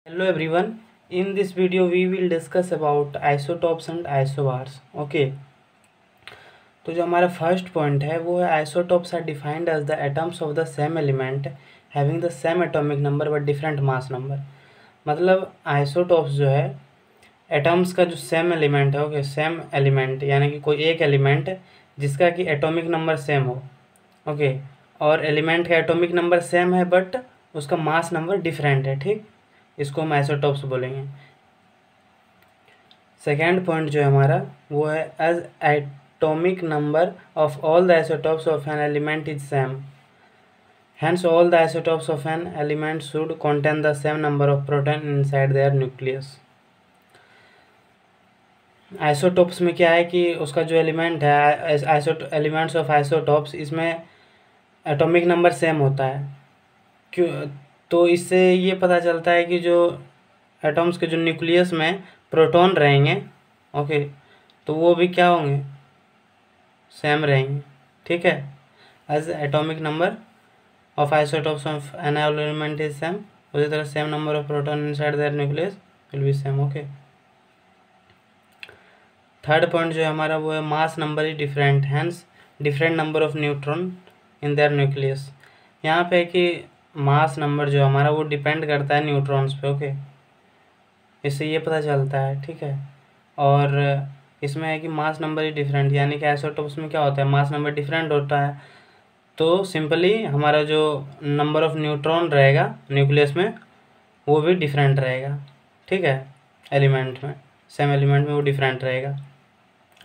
Hello everyone. In this video we will discuss about isotopes and isobars. Okay. तो जो हमारा first point है वो है isotopes are defined as the atoms of the same element having the same atomic number but different mass number. मतलब isotopes जो है atoms का जो सेम एलिमेंट है, ओके, सेम एलिमेंट यानी कि कोई एक एलिमेंट जिसका कि एटॉमिक नंबर सेम हो, ओके, और एलिमेंट का एटॉमिक नंबर सेम है बट उसका मास नंबर डिफरेंट है, ठीक, इसको हम आइसोटोप्स बोलेंगे। सेकेंड पॉइंट जो है हमारा वो है as atomic number of all the isotopes of an element is same, hence all the isotopes of an element should contain the same number of proton inside their nucleus। Isotopes में क्या है कि उसका जो एलिमेंट है, elements of isotopes, इसमें atomic number same होता है। क्यों? तो इससे ये पता चलता है कि जो एटम्स के जो न्यूक्लियस में प्रोटॉन रहेंगे, ओके, तो वो भी क्या होंगे, सेम रहेंगे, ठीक है। As atomic number of isotopes of an element is same, उसी तरह same number of proton inside their nucleus will be same, okay. Third point जो है हमारा वो है mass number is different, hence different number of neutron in their nucleus. यहाँ पे कि मास नंबर जो हमारा वो डिपेंड करता है न्यूट्रॉन्स पे, ओके, इससे ये पता चलता है, ठीक है। और इसमें है कि मास नंबर इज डिफरेंट, यानी कि आइसोटोप्स में क्या होता है, मास नंबर डिफरेंट होता है, तो सिंपली हमारा जो नंबर ऑफ न्यूट्रॉन रहेगा न्यूक्लियस में वो भी डिफरेंट रहेगा, ठीक है। एलिमेंट में, सेम एलिमेंट में वो डिफरेंट रहेगा।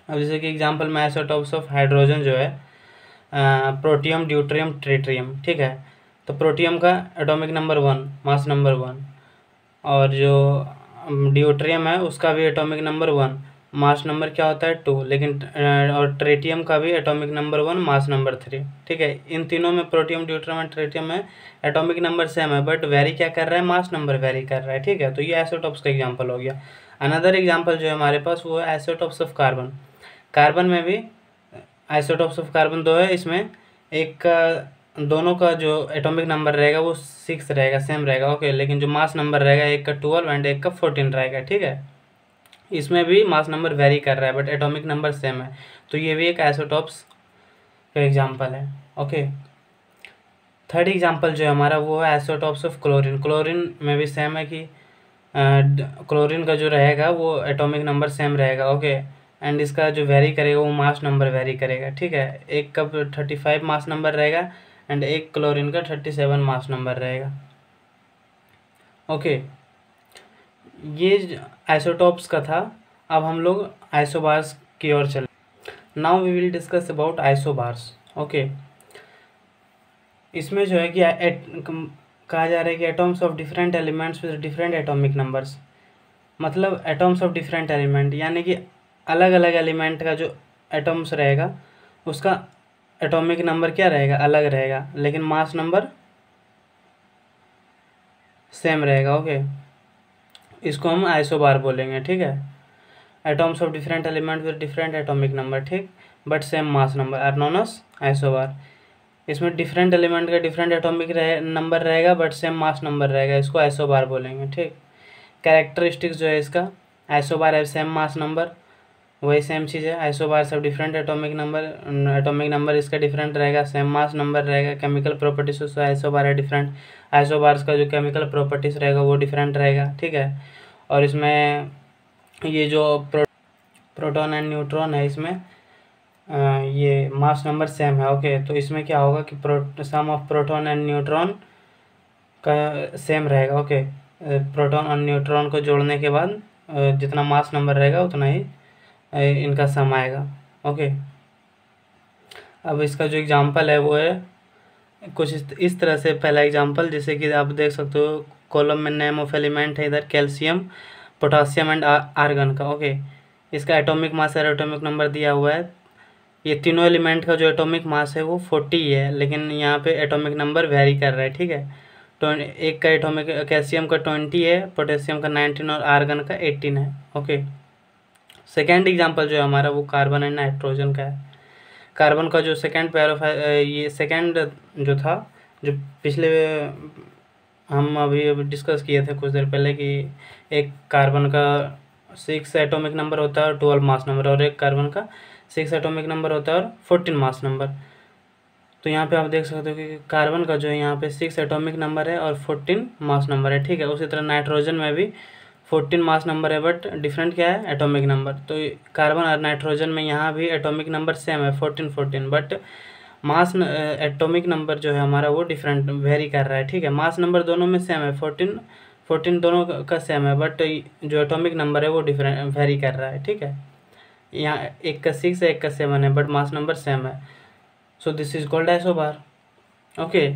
अब जैसे कि एग्जांपल में आइसोटोप्स ऑफ हाइड्रोजन जो है प्रोटियम, ड्यूट्रियम, ट्रिटियम, ठीक है। तो प्रोटियम का एटॉमिक नंबर 1, मास नंबर 1, और जो ड्यूट्रियम है उसका भी एटॉमिक नंबर 1, मास नंबर क्या होता है 2, लेकिन और ट्रिटियम का भी एटॉमिक नंबर 1, मास नंबर 3, ठीक है। इन तीनों में, प्रोटियम, ड्यूट्रियम और ट्रिटियम में एटॉमिक नंबर सेम है बट वेरी क्या कर रहा है, मास नंबर वेरी कर रहा है, ठीक है। तो ये आइसोटोप्स का एग्जांपल हो गया। अनदर एग्जांपल जो है हमारे पास वो है आइसोटोप्स ऑफ कार्बन। कार्बन में भी आइसोटोप्स ऑफ कार्बन 2 है, इसमें एक का, दोनों का जो एटॉमिक नंबर रहेगा वो 6 रहेगा, सेम रहेगा, ओके, लेकिन जो मास नंबर रहेगा एक का 12 एंड एक का 14 रहेगा, ठीक है। इसमें भी मास नंबर वेरी कर रहा है बट एटॉमिक नंबर सेम है, तो ये भी एक आइसोटोप्स का एग्जांपल है, ओके। थर्ड एग्जांपल जो है हमारा वो है आइसोटोप्स ऑफ क्लोरीन। क्लोरीन में भी सेम है कि क्लोरीन का जो रहेगा वो एटॉमिक नंबर सेम रहेगा, ओके, एंड इसका जो वेरी करेगा वो मास नंबर वेरी करेगा, ठीक है। एक का 35 मास नंबर रहेगा एंड एक क्लोरीन का 37 मास नंबर रहेगा, ओके। ये आइसोटोप्स का था। अब हम लोग आइसोबार्स की ओर चले। Now we will discuss about isobars, okay. इसमें जो है कि कहा जा रहा है कि atoms of different elements with different atomic numbers. मतलब एटॉम्स ऑफ डिफरेंट एलिमेंट यानी कि अलग अलग एलिमेंट का जो एटॉम्स रहेगा उसका एटॉमिक नंबर क्या रहेगा, अलग रहेगा, लेकिन मास नंबर सेम रहेगा, ओके। इसको हम आइसोबार बोलेंगे, ठीक है। Atoms of different element with different atomic number, ठीक, but same mass number are known as isobar. इसमें डिफरेंट एलिमेंट का डिफरेंट एटॉमिक नंबर रहेगा बट सेम मास नंबर रहेगा, इसको आइसोबार बोलेंगे, ठीक। कैरेक्टरिस्टिक्स जो है इसका, आइसोबार है सेम मास नंबर, वही सेम चीज़ है। आइसोबार सब डिफरेंट एटॉमिक नंबर इसका डिफरेंट रहेगा, सेम मास नंबर रहेगा। केमिकल प्रॉपर्टीज उसका आइसोबार है डिफरेंट, आइसोबार्स का जो केमिकल प्रॉपर्टीज रहेगा वो डिफरेंट रहेगा, ठीक है। और इसमें ये जो प्रोटॉन एंड न्यूट्रॉन है इसमें ये मास नंबर सेम है, ओके। तो इसमें क्या होगा कि सम ऑफ प्रोटॉन एंड न्यूट्रॉन का सेम रहेगा, ओके। प्रोटॉन और न्यूट्रॉन को जोड़ने के बाद जितना मास नंबर रहेगा उतना ही इनका सम आएगा, ओके। अब इसका जो एग्जांपल है वो है कुछ इस तरह से। पहला एग्जांपल जैसे कि आप देख सकते हो कॉलम में नेम ऑफ एलिमेंट है, इधर कैल्शियम, पोटासियम एंड आर्गन का, ओके। इसका एटॉमिक मास और एटॉमिक नंबर दिया हुआ है। ये तीनों एलिमेंट का जो एटॉमिक मास है वो 40 है, लेकिन यहाँ पे एटॉमिक नंबर वेरी कर रहा है, ठीक है। तो एक का एटॉमिक कैल्शियम का 20 है, पोटेशियम का 19 और आर्गन का 18 है, ओके। सेकेंड एग्जांपल जो है हमारा वो कार्बन एंड नाइट्रोजन का है। कार्बन का जो सेकेंड पेयर ऑफ ये सेकेंड जो था, जो पिछले हम अभी डिस्कस किए थे कुछ देर पहले कि एक कार्बन का 6 एटॉमिक नंबर होता है और 12 मास नंबर, और एक कार्बन का 6 एटॉमिक नंबर होता है और 14 मास नंबर। तो यहाँ पे आप देख सकते हो कि कार्बन का जो है यहाँ पे 6 एटॉमिक नंबर है और 14 मास नंबर है, ठीक है। उसी तरह नाइट्रोजन में भी 14 मास नंबर है, बट डिफरेंट क्या है, एटॉमिक नंबर। तो कार्बन और नाइट्रोजन में यहाँ भी एटॉमिक नंबर सेम है 14, बट मास एटॉमिक नंबर जो है हमारा वो डिफरेंट वेरी कर रहा है, ठीक है। मास नंबर दोनों में सेम है, 14 दोनों का सेम है, बट जो एटॉमिक नंबर है वो डिफरेंट वेरी कर रहा है, ठीक है। यहाँ एक का 6 है, एक का 7 है, बट मास नंबर सेम है। So this is called isobar, okay.